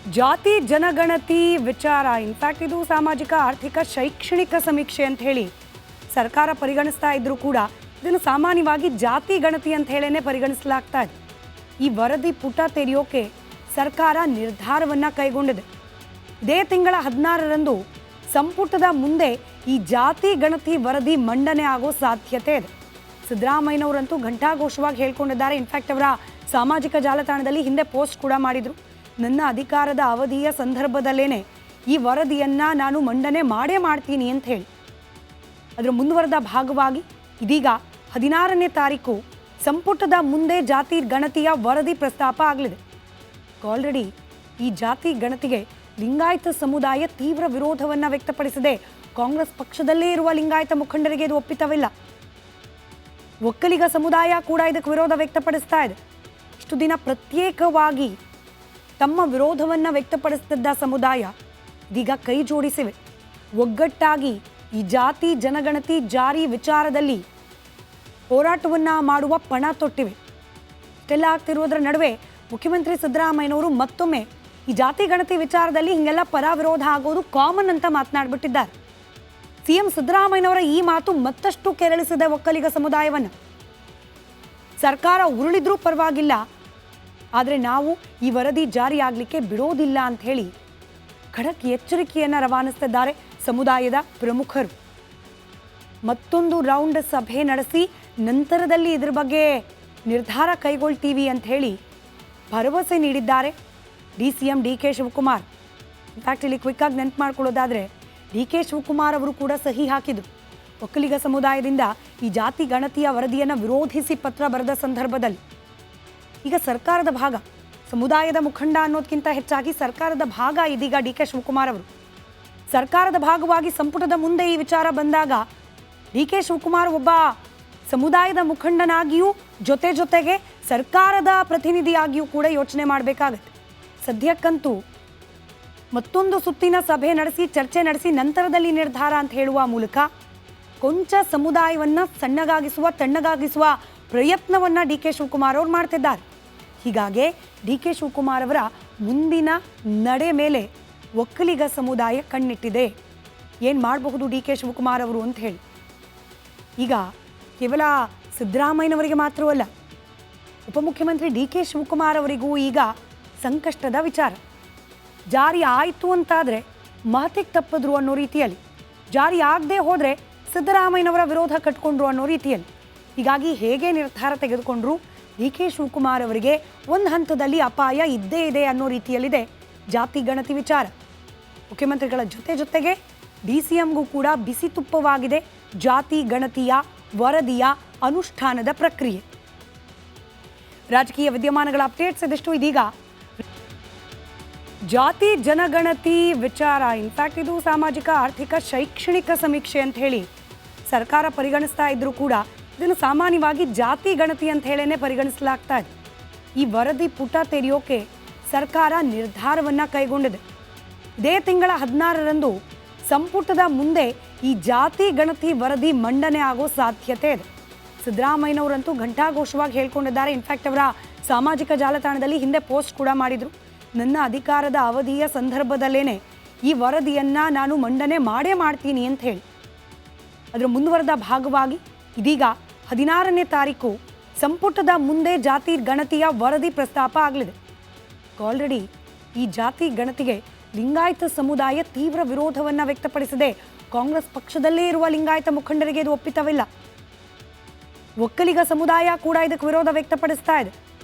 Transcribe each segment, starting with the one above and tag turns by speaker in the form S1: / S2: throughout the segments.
S1: ಜಾತಿ ಜನಗಣತಿ ವಿಚಾರ ಇನ್ಫ್ಯಾಕ್ಟ್ ಇದು ಸಾಮಾಜಿಕ ಆರ್ಥಿಕ ಶೈಕ್ಷಣಿಕ ಸಮೀಕ್ಷೆ ಅಂತ ಹೇಳಿ ಸರ್ಕಾರ ಪರಿಗಣಿಸ್ತಾ ಇದ್ರೂ ಕೂಡ ಇದನ್ನು ಸಾಮಾನ್ಯವಾಗಿ ಜಾತಿ ಗಣತಿ ಅಂತ ಹೇಳೇನೆ ಪರಿಗಣಿಸಲಾಗ್ತಾ ಇದೆ. ಈ ವರದಿ ಪುಟ ತೆರೆಯೋಕೆ ಸರ್ಕಾರ ನಿರ್ಧಾರವನ್ನು ಕೈಗೊಂಡಿದೆ. ಇದೇ ತಿಂಗಳ 16ರಂದು ಸಂಪುಟದ ಮುಂದೆ ಈ ಜಾತಿ ಗಣತಿ ವರದಿ ಮಂಡನೆ ಆಗೋ ಸಾಧ್ಯತೆ ಇದೆ. ಸಿದ್ದರಾಮಯ್ಯನವರಂತೂ ಘಂಟಾಘೋಷವಾಗಿ ಹೇಳ್ಕೊಂಡಿದ್ದಾರೆ. ಇನ್ಫ್ಯಾಕ್ಟ್ ಅವರ ಸಾಮಾಜಿಕ ಜಾಲತಾಣದಲ್ಲಿ ಹಿಂದೆ ಪೋಸ್ಟ್ ಕೂಡ ಮಾಡಿದರು. ನನ್ನ ಅಧಿಕಾರದ ಅವಧಿಯ ಸಂದರ್ಭದಲ್ಲೇನೆ ಈ ವರದಿಯನ್ನು ನಾನು ಮಂಡನೆ ಮಾಡೇ ಮಾಡ್ತೀನಿ ಅಂತ ಹೇಳಿ. ಅದರ ಮುಂದುವರೆದ ಭಾಗವಾಗಿ ಇದೀಗ 16ನೇ ತಾರೀಕು ಸಂಪುಟದ ಮುಂದೆ ಜಾತಿ ಗಣತಿಯ ವರದಿ ಪ್ರಸ್ತಾಪ ಆಗಲಿದೆ. ಆಲ್ರೆಡಿ ಈ ಜಾತಿ ಗಣತಿಗೆ ಲಿಂಗಾಯತ ಸಮುದಾಯ ತೀವ್ರ ವಿರೋಧವನ್ನು ವ್ಯಕ್ತಪಡಿಸಿದೆ. ಕಾಂಗ್ರೆಸ್ ಪಕ್ಷದಲ್ಲೇ ಇರುವ ಲಿಂಗಾಯತ ಮುಖಂಡರಿಗೆ ಇದು ಒಪ್ಪಿತವಿಲ್ಲ. ಒಕ್ಕಲಿಗ ಸಮುದಾಯ ಕೂಡ ಇದಕ್ಕೆ ವಿರೋಧ ವ್ಯಕ್ತಪಡಿಸ್ತಾ ಇದೆ. ಇಷ್ಟು ದಿನ ಪ್ರತ್ಯೇಕವಾಗಿ ತಮ್ಮ ವಿರೋಧವನ್ನು ವ್ಯಕ್ತಪಡಿಸುತ್ತಿದ್ದ ಸಮುದಾಯ ಇದೀಗ ಕೈ ಜೋಡಿಸಿವೆ. ಒಗ್ಗಟ್ಟಾಗಿ ಈ ಜಾತಿ ಜನಗಣತಿ ಜಾರಿ ವಿಚಾರದಲ್ಲಿ ಹೋರಾಟವನ್ನು ಮಾಡುವ ಪಣ ತೊಟ್ಟಿವೆ. ಇಷ್ಟೆಲ್ಲ ಆಗ್ತಿರುವುದರ ನಡುವೆ ಮುಖ್ಯಮಂತ್ರಿ ಸಿದ್ದರಾಮಯ್ಯನವರು ಮತ್ತೊಮ್ಮೆ ಈ ಜಾತಿ ಗಣತಿ ವಿಚಾರದಲ್ಲಿ ಹಿಂಗೆಲ್ಲ ಪರ ವಿರೋಧ ಆಗೋದು ಕಾಮನ್ ಅಂತ ಮಾತನಾಡ್ಬಿಟ್ಟಿದ್ದಾರೆ. ಸಿಎಂ ಸಿದ್ದರಾಮಯ್ಯನವರ ಈ ಮಾತು ಮತ್ತಷ್ಟು ಕೆರಳಿಸಿದೆ ಒಕ್ಕಲಿಗ ಸಮುದಾಯವನ್ನು. ಸರ್ಕಾರ ಉರುಳಿದ್ರೂ ಪರವಾಗಿಲ್ಲ, ಆದರೆ ನಾವು ಈ ವರದಿ ಜಾರಿಯಾಗಲಿಕ್ಕೆ ಬಿಡೋದಿಲ್ಲ ಅಂತ ಹೇಳಿ ಖಡಕ್ ಎಚ್ಚರಿಕೆಯನ್ನು ರವಾನಿಸುತ್ತಿದ್ದಾರೆ ಸಮುದಾಯದ ಪ್ರಮುಖರು. ಮತ್ತೊಂದು ರೌಂಡ್ ಸಭೆ ನಡೆಸಿ ನಂತರದಲ್ಲಿ ಇದರ ಬಗ್ಗೆ ನಿರ್ಧಾರ ಕೈಗೊಳ್ತೀವಿ ಅಂತ ಹೇಳಿ ಭರವಸೆ ನೀಡಿದ್ದಾರೆ DCM DK ಶಿವಕುಮಾರ್. ಇನ್ಫ್ಯಾಕ್ಟ್ ಇಲ್ಲಿ ಕ್ವಿಕ್ಕಾಗಿ ನೆನಪು ಮಾಡ್ಕೊಳ್ಳೋದಾದರೆ DK ಶಿವಕುಮಾರ್ ಅವರು ಕೂಡ ಸಹಿ ಹಾಕಿದರು. ಒಕ್ಕಲಿಗ ಸಮುದಾಯದಿಂದ ಈ ಜಾತಿ ಗಣತಿಯ ವರದಿಯನ್ನು ವಿರೋಧಿಸಿ ಪತ್ರ ಬರೆದ ಸಂದರ್ಭದಲ್ಲಿ ಈಗ ಸರ್ಕಾರದ ಭಾಗ, ಸಮುದಾಯದ ಮುಖಂಡ ಅನ್ನೋದಕ್ಕಿಂತ ಹೆಚ್ಚಾಗಿ ಸರ್ಕಾರದ ಭಾಗ ಇದೀಗ DK ಶಿವಕುಮಾರ್ ಅವರು. ಸರ್ಕಾರದ ಭಾಗವಾಗಿ ಸಂಪುಟದ ಮುಂದೆ ಈ ವಿಚಾರ ಬಂದಾಗ DK ಶಿವಕುಮಾರ್ ಒಬ್ಬ ಸಮುದಾಯದ ಮುಖಂಡನಾಗಿಯೂ ಜೊತೆಗೆ ಸರ್ಕಾರದ ಪ್ರತಿನಿಧಿಯಾಗಿಯೂ ಕೂಡ ಯೋಚನೆ ಮಾಡಬೇಕಾಗತ್ತೆ. ಸದ್ಯಕ್ಕಂತೂ ಮತ್ತೊಂದು ಸುತ್ತಿನ ಸಭೆ ನಡೆಸಿ ಚರ್ಚೆ ನಡೆಸಿ ನಂತರದಲ್ಲಿ ನಿರ್ಧಾರ ಅಂತ ಹೇಳುವ ಮೂಲಕ ಕೊಂಚ ಸಮುದಾಯವನ್ನು ತಣ್ಣಗಾಗಿಸುವ ಪ್ರಯತ್ನವನ್ನು DK ಶಿವಕುಮಾರ್ ಅವರು ಮಾಡ್ತಿದ್ದಾರೆ. ಹೀಗಾಗಿ DK ಶಿವಕುಮಾರ್ ಅವರ ಮುಂದಿನ ನಡೆ ಮೇಲೆ ಒಕ್ಕಲಿಗ ಸಮುದಾಯ ಕಣ್ಣಿಟ್ಟಿದೆ. ಏನು ಮಾಡಬಹುದು DK ಶಿವಕುಮಾರ್ ಅವರು ಅಂತ ಹೇಳಿ. ಈಗ ಕೇವಲ ಸಿದ್ದರಾಮಯ್ಯನವರಿಗೆ ಮಾತ್ರವಲ್ಲ, ಉಪಮುಖ್ಯಮಂತ್ರಿ DK ಶಿವಕುಮಾರ್ ಅವರಿಗೂ ಈಗ ಸಂಕಷ್ಟದ ವಿಚಾರ. ಜಾರಿ ಆಯಿತು ಅಂತಾದರೆ ಮಹತಿಗೆ ತಪ್ಪಿದ್ರು ಅನ್ನೋ ರೀತಿಯಲ್ಲಿ, ಜಾರಿ ಆಗದೆ ಹೋದರೆ ಸಿದ್ದರಾಮಯ್ಯನವರ ವಿರೋಧ ಕಟ್ಕೊಂಡ್ರು ಅನ್ನೋ ರೀತಿಯಲ್ಲಿ. ಹೀಗಾಗಿ ಹೇಗೆ ನಿರ್ಧಾರ ತೆಗೆದುಕೊಂಡ್ರು DK ಶಿವಕುಮಾರ್ ಅವರಿಗೆ ಒಂದು ಹಂತದಲ್ಲಿ ಅಪಾಯ ಇದ್ದೇ ಇದೆ ಅನ್ನೋ ರೀತಿಯಲ್ಲಿದೆ ಜಾತಿ ಗಣತಿ ವಿಚಾರ. ಮುಖ್ಯಮಂತ್ರಿಗಳ ಜೊತೆಗೆ DCMಗೂ ಕೂಡ ಬಿಸಿ ತುಪ್ಪವಾಗಿದೆ ಜಾತಿ ಗಣತಿಯ ವರದಿಯ ಅನುಷ್ಠಾನದ ಪ್ರಕ್ರಿಯೆ. ರಾಜಕೀಯ ವಿದ್ಯಮಾನಗಳ ಅಪ್ಡೇಟ್ಸ್ ಇದಿಷ್ಟು. ಇದೀಗ ಜಾತಿ ಜನಗಣತಿ ವಿಚಾರ ಇನ್ಫ್ಯಾಕ್ಟ್ ಇದು ಸಾಮಾಜಿಕ ಆರ್ಥಿಕ ಶೈಕ್ಷಣಿಕ ಸಮೀಕ್ಷೆ ಅಂತ ಹೇಳಿ ಸರ್ಕಾರ ಪರಿಗಣಿಸ್ತಾ ಇದ್ರೂ ಕೂಡ ಇದನ್ನು ಸಾಮಾನ್ಯವಾಗಿ ಜಾತಿ ಗಣತಿ ಅಂತ ಹೇಳೇನೆ ಪರಿಗಣಿಸಲಾಗ್ತಾ ಇದೆ. ಈ ವರದಿ ಪುಟ ತೆರೆಯೋಕೆ ಸರ್ಕಾರ ನಿರ್ಧಾರವನ್ನು ಕೈಗೊಂಡಿದೆ. ಇದೇ ತಿಂಗಳ 16ರಂದು ಸಂಪುಟದ ಮುಂದೆ ಈ ಜಾತಿ ಗಣತಿ ವರದಿ ಮಂಡನೆ ಆಗೋ ಸಾಧ್ಯತೆ ಇದೆ. ಸಿದ್ದರಾಮಯ್ಯನವರಂತೂ ಘಂಟಾಘೋಷವಾಗಿ ಹೇಳ್ಕೊಂಡಿದ್ದಾರೆ. ಇನ್ಫ್ಯಾಕ್ಟ್ ಅವರ ಸಾಮಾಜಿಕ ಜಾಲತಾಣದಲ್ಲಿ ಹಿಂದೆ ಪೋಸ್ಟ್ ಕೂಡ ಮಾಡಿದರು. ನನ್ನ ಅಧಿಕಾರದ ಅವಧಿಯ ಸಂದರ್ಭದಲ್ಲೇನೆ ಈ ವರದಿಯನ್ನು ನಾನು ಮಂಡನೆ ಮಾಡೇ ಮಾಡ್ತೀನಿ ಅಂತ ಹೇಳಿ. ಅದರ ಮುಂದುವರೆದ ಭಾಗವಾಗಿ ಇದೀಗ 16ನೇ ತಾರೀಕು ಸಂಪುಟದ ಮುಂದೆ ಜಾತಿ ಗಣತಿಯ ವರದಿ ಪ್ರಸ್ತಾಪ ಆಗಲಿದೆ. ಆಲ್ರೆಡಿ ಈ ಜಾತಿ ಗಣತಿಗೆ ಲಿಂಗಾಯತ ಸಮುದಾಯ ತೀವ್ರ ವಿರೋಧವನ್ನು ವ್ಯಕ್ತಪಡಿಸಿದೆ. ಕಾಂಗ್ರೆಸ್ ಪಕ್ಷದಲ್ಲೇ ಇರುವ ಲಿಂಗಾಯತ ಮುಖಂಡರಿಗೆ ಇದು ಒಪ್ಪಿತವಿಲ್ಲ. ಒಕ್ಕಲಿಗ ಸಮುದಾಯ ಕೂಡ ಇದಕ್ಕೆ ವಿರೋಧ ವ್ಯಕ್ತಪಡಿಸ್ತಾ ಇದೆ.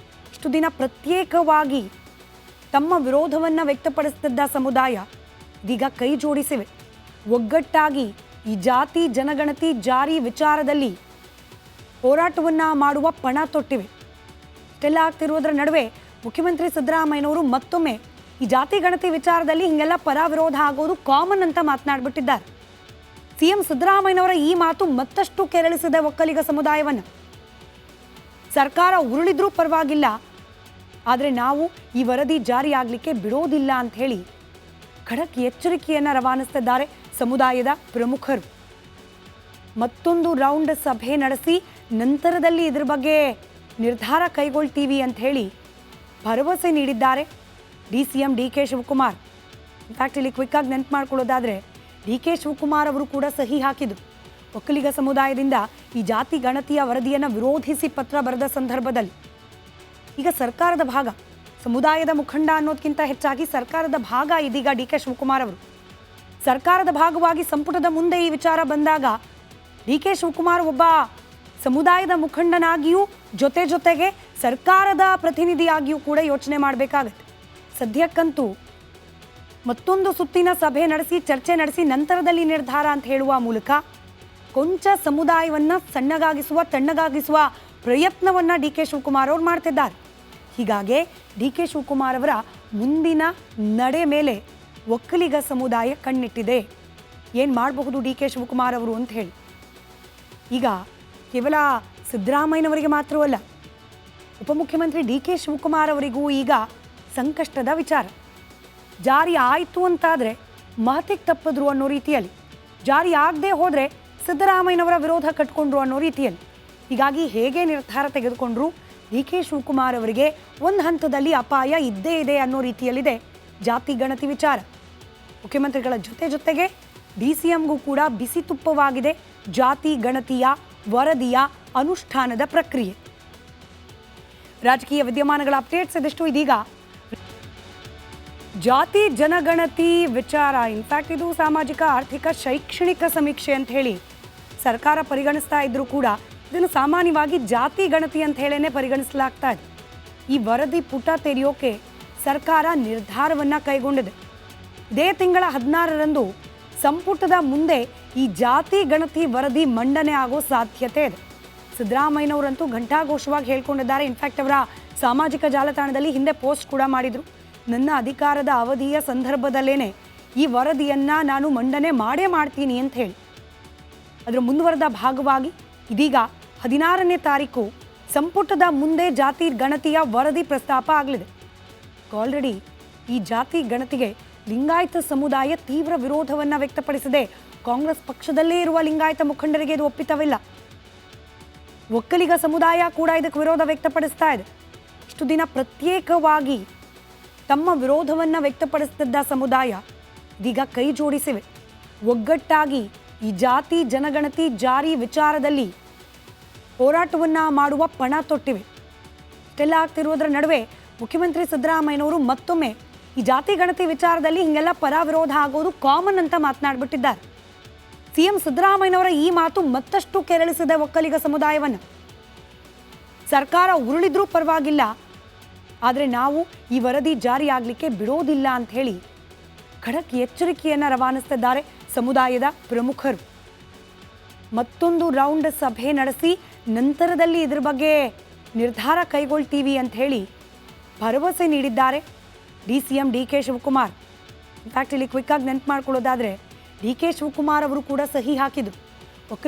S1: ಇಷ್ಟು ದಿನ ಪ್ರತ್ಯೇಕವಾಗಿ ತಮ್ಮ ವಿರೋಧವನ್ನು ವ್ಯಕ್ತಪಡಿಸುತ್ತಿದ್ದ ಸಮುದಾಯ ಇದೀಗ ಕೈ ಜೋಡಿಸಿವೆ. ಒಗ್ಗಟ್ಟಾಗಿ ಈ ಜಾತಿ ಜನಗಣತಿ ಜಾರಿ ವಿಚಾರದಲ್ಲಿ ಹೋರಾಟವನ್ನು ಮಾಡುವ ಪಣ ತೊಟ್ಟಿವೆ. ಇಷ್ಟೆಲ್ಲ ಆಗ್ತಿರುವುದರ ನಡುವೆ ಮುಖ್ಯಮಂತ್ರಿ ಸಿದ್ದರಾಮಯ್ಯನವರು ಮತ್ತೊಮ್ಮೆ ಈ ಜಾತಿ ಗಣತಿ ವಿಚಾರದಲ್ಲಿ ಹಿಂಗೆಲ್ಲ ಪರ ವಿರೋಧ ಆಗೋದು ಕಾಮನ್ ಅಂತ ಮಾತನಾಡ್ಬಿಟ್ಟಿದ್ದಾರೆ. ಸಿಎಂ ಸಿದ್ದರಾಮಯ್ಯನವರ ಈ ಮಾತು ಮತ್ತಷ್ಟು ಕೆರಳಿಸಿದೆ ಒಕ್ಕಲಿಗ ಸಮುದಾಯವನ್ನು. ಸರ್ಕಾರ ಉರುಳಿದ್ರೂ ಪರವಾಗಿಲ್ಲ, ಆದರೆ ನಾವು ಈ ವರದಿ ಜಾರಿಯಾಗಲಿಕ್ಕೆ ಬಿಡೋದಿಲ್ಲ ಅಂತ ಹೇಳಿ ಖಡಕ್ ಎಚ್ಚರಿಕೆಯನ್ನು ರವಾನಿಸುತ್ತಿದ್ದಾರೆ ಸಮುದಾಯದ ಪ್ರಮುಖರು. ಮತ್ತೊಂದು ರೌಂಡ್ ಸಭೆ ನಡೆಸಿ ನಂತರದಲ್ಲಿ ಇದರ ಬಗ್ಗೆ ನಿರ್ಧಾರ ಕೈಗೊಳ್ತೀವಿ ಅಂತ ಹೇಳಿ ಭರವಸೆ ನೀಡಿದ್ದಾರೆ DCM DK ಶಿವಕುಮಾರ್. ಇನ್ಫ್ಯಾಕ್ಟ್ ಇಲ್ಲಿ ಕ್ವಿಕ್ಕಾಗಿ ನೆನ್ಪು ಮಾಡ್ಕೊಳ್ಳೋದಾದರೆ DK ಶಿವಕುಮಾರ್ ಅವರು ಕೂಡ ಸಹಿ ಹಾಕಿದರು. ಒಕ್ಕಲಿಗ ಸಮುದಾಯದಿಂದ ಈ ಜಾತಿ ಗಣತಿಯ ವರದಿಯನ್ನು ವಿರೋಧಿಸಿ ಪತ್ರ ಬರೆದ ಸಂದರ್ಭದಲ್ಲಿ ಈಗ ಸರ್ಕಾರದ ಭಾಗ, ಸಮುದಾಯದ ಮುಖಂಡ ಅನ್ನೋದಕ್ಕಿಂತ ಹೆಚ್ಚಾಗಿ ಸರ್ಕಾರದ ಭಾಗ ಇದೀಗ DK ಶಿವಕುಮಾರ್ ಅವರು. ಸರ್ಕಾರದ ಭಾಗವಾಗಿ ಸಂಪುಟದ ಮುಂದೆ ಈ ವಿಚಾರ ಬಂದಾಗ DK ಶಿವಕುಮಾರ್ ಒಬ್ಬ ಸಮುದಾಯದ ಮುಖಂಡನಾಗಿಯೂ ಜೊತೆಗೆ ಸರ್ಕಾರದ ಪ್ರತಿನಿಧಿಯಾಗಿಯೂ ಕೂಡ ಯೋಚನೆ ಮಾಡಬೇಕಾಗತ್ತೆ. ಸದ್ಯಕ್ಕಂತೂ ಮತ್ತೊಂದು ಸುತ್ತಿನ ಸಭೆ ನಡೆಸಿ ಚರ್ಚೆ ನಡೆಸಿ ನಂತರದಲ್ಲಿ ನಿರ್ಧಾರ ಅಂತ ಹೇಳುವ ಮೂಲಕ ಕೊಂಚ ಸಮುದಾಯವನ್ನು ತಣ್ಣಗಾಗಿಸುವ ಪ್ರಯತ್ನವನ್ನು DK ಶಿವಕುಮಾರ್ ಅವರು ಮಾಡ್ತಿದ್ದಾರೆ. ಹೀಗಾಗಿ DK ಶಿವಕುಮಾರ್ ಅವರ ಮುಂದಿನ ನಡೆ ಮೇಲೆ ಒಕ್ಕಲಿಗ ಸಮುದಾಯ ಕಣ್ಣಿಟ್ಟಿದೆ. ಏನು ಮಾಡಬಹುದು DK ಶಿವಕುಮಾರ್ ಅವರು ಅಂತ ಹೇಳಿ. ಈಗ ಕೇವಲ ಸಿದ್ದರಾಮಯ್ಯನವರಿಗೆ ಮಾತ್ರವಲ್ಲ, ಉಪಮುಖ್ಯಮಂತ್ರಿ DK ಶಿವಕುಮಾರ್ ಅವರಿಗೂ ಈಗ ಸಂಕಷ್ಟದ ವಿಚಾರ. ಜಾರಿ ಆಯಿತು ಅಂತಾದರೆ ಮಹತಿಗೆ ತಪ್ಪಿದ್ರು ಅನ್ನೋ ರೀತಿಯಲ್ಲಿ, ಜಾರಿ ಆಗದೆ ಹೋದರೆ ಸಿದ್ದರಾಮಯ್ಯನವರ ವಿರೋಧ ಕಟ್ಕೊಂಡ್ರು ಅನ್ನೋ ರೀತಿಯಲ್ಲಿ. ಹೀಗಾಗಿ ಹೇಗೆ ನಿರ್ಧಾರ ತೆಗೆದುಕೊಂಡ್ರು DK ಶಿವಕುಮಾರ್ ಅವರಿಗೆ ಒಂದು ಹಂತದಲ್ಲಿ ಅಪಾಯ ಇದ್ದೇ ಇದೆ ಅನ್ನೋ ರೀತಿಯಲ್ಲಿದೆ ಜಾತಿ ಗಣತಿ ವಿಚಾರ. ಮುಖ್ಯಮಂತ್ರಿಗಳ ಜೊತೆಗೆ DCMಗೂ ಕೂಡ ಬಿಸಿ ತುಪ್ಪವಾಗಿದೆ ಜಾತಿ ಗಣತಿಯ ವರದಿಯ ಅನುಷ್ಠಾನದ ಪ್ರಕ್ರಿಯೆ. ರಾಜಕೀಯ ವಿದ್ಯಮಾನಗಳ ಅಪ್ಡೇಟ್ಸ್ ಇದಿಷ್ಟು. ಇದೀಗ ಜಾತಿ ಜನಗಣತಿ ವಿಚಾರ, ಇನ್ಫ್ಯಾಕ್ಟ್ ಇದು ಸಾಮಾಜಿಕ ಆರ್ಥಿಕ ಶೈಕ್ಷಣಿಕ ಸಮೀಕ್ಷೆ ಅಂತ ಹೇಳಿ ಸರ್ಕಾರ ಪರಿಗಣಿಸ್ತಾ ಇದ್ರೂ ಕೂಡ ಇದನ್ನು ಸಾಮಾನ್ಯವಾಗಿ ಜಾತಿ ಗಣತಿ ಅಂತ ಹೇಳೇ ಪರಿಗಣಿಸಲಾಗ್ತಾ ಇದೆ. ಈ ವರದಿ ಪುಟ ತೆರೆಯೋಕೆ ಸರ್ಕಾರ ನಿರ್ಧಾರವನ್ನು ಕೈಗೊಂಡಿದೆ. ಇದೇ ತಿಂಗಳ 16ರಂದು ಸಂಪುಟದ ಮುಂದೆ ಈ ಜಾತಿ ಗಣತಿ ವರದಿ ಮಂಡನೆ ಆಗೋ ಸಾಧ್ಯತೆ ಇದೆ. ಸಿದ್ದರಾಮಯ್ಯನವರಂತೂ ಘಂಟಾಘೋಷವಾಗಿ ಹೇಳ್ಕೊಂಡಿದ್ದಾರೆ. ಇನ್ಫ್ಯಾಕ್ಟ್ ಅವರ ಸಾಮಾಜಿಕ ಜಾಲತಾಣದಲ್ಲಿ ಹಿಂದೆ ಪೋಸ್ಟ್ ಕೂಡ ಮಾಡಿದರು. ನನ್ನ ಅಧಿಕಾರದ ಅವಧಿಯ ಸಂದರ್ಭದಲ್ಲೇ ಈ ವರದಿಯನ್ನು ನಾನು ಮಂಡನೆ ಮಾಡೇ ಮಾಡ್ತೀನಿ ಅಂತ ಹೇಳಿ. ಅದರ ಮುಂದುವರೆದ ಭಾಗವಾಗಿ ಇದೀಗ 16ನೇ ತಾರೀಕು ಸಂಪುಟದ ಮುಂದೆ ಜಾತಿ ಗಣತಿಯ ವರದಿ ಪ್ರಸ್ತಾಪ ಆಗಲಿದೆ. ಆಲ್ರೆಡಿ ಈ ಜಾತಿ ಗಣತಿಗೆ ಲಿಂಗಾಯತ ಸಮುದಾಯ ತೀವ್ರ ವಿರೋಧವನ್ನು ವ್ಯಕ್ತಪಡಿಸಿದೆ. ಕಾಂಗ್ರೆಸ್ ಪಕ್ಷದಲ್ಲೇ ಇರುವ ಲಿಂಗಾಯತ ಮುಖಂಡರಿಗೆ ಇದು ಒಪ್ಪಿತವಿಲ್ಲ. ಒಕ್ಕಲಿಗ ಸಮುದಾಯ ಕೂಡ ಇದಕ್ಕೆ ವಿರೋಧ ವ್ಯಕ್ತಪಡಿಸ್ತಾ ಇದೆ. ಇಷ್ಟು ದಿನ ಪ್ರತ್ಯೇಕವಾಗಿ ತಮ್ಮ ವಿರೋಧವನ್ನು ವ್ಯಕ್ತಪಡಿಸುತ್ತಿದ್ದ ಸಮುದಾಯ ಇದೀಗ ಕೈ ಜೋಡಿಸಿವೆ. ಒಗ್ಗಟ್ಟಾಗಿ ಈ ಜಾತಿ ಜನಗಣತಿ ಜಾರಿ ವಿಚಾರದಲ್ಲಿ ಹೋರಾಟವನ್ನು ಮಾಡುವ ಪಣ ತೊಟ್ಟಿವೆ. ಇಷ್ಟೆಲ್ಲ ಆಗ್ತಿರೋದ್ರ ನಡುವೆ ಮುಖ್ಯಮಂತ್ರಿ ಸಿದ್ದರಾಮಯ್ಯನವರು ಮತ್ತೊಮ್ಮೆ ಈ ಜಾತಿ ಗಣತಿ ವಿಚಾರದಲ್ಲಿ ಹಿಂಗೆಲ್ಲ ಪರ ವಿರೋಧ ಆಗೋದು ಕಾಮನ್ ಅಂತ ಮಾತನಾಡ್ಬಿಟ್ಟಿದ್ದಾರೆ. CM ಸಿದ್ದರಾಮಯ್ಯನವರ ಈ ಮಾತು ಮತ್ತಷ್ಟು ಕೆರಳಿಸಿದೆ ಒಕ್ಕಲಿಗ ಸಮುದಾಯವನ್ನು. ಸರ್ಕಾರ ಉರುಳಿದ್ರೂ ಪರವಾಗಿಲ್ಲ, ಆದರೆ ನಾವು ಈ ವರದಿ ಜಾರಿಯಾಗಲಿಕ್ಕೆ ಬಿಡೋದಿಲ್ಲ ಅಂತ ಹೇಳಿ ಖಡಕ್ ಎಚ್ಚರಿಕೆಯನ್ನು ರವಾನಿಸ್ತಿದ್ದಾರೆ ಸಮುದಾಯದ ಪ್ರಮುಖರು. ಮತ್ತೊಂದು ರೌಂಡ್ ಸಭೆ ನಡೆಸಿ ನಂತರದಲ್ಲಿ ಇದ್ರ ಬಗ್ಗೆ ನಿರ್ಧಾರ ಕೈಗೊಳ್ತೀವಿ ಅಂತ ಹೇಳಿ ಭರವಸೆ ನೀಡಿದ್ದಾರೆ DCM DK ಶಿವಕುಮಾರ್. ಇನ್ಫ್ಯಾಕ್ಟ್ ಇಲ್ಲಿ ಕ್ವಿಕ್ಕಾಗಿ ನೆನ್ಪು ಮಾಡ್ಕೊಳ್ಳೋದಾದರೆ DK ಶಿವಕುಮಾರ್ ಅವರು ಕೂಡ ಸಹಿ ಹಾಕಿದರು. ಒಕ್ಕಲಿಗ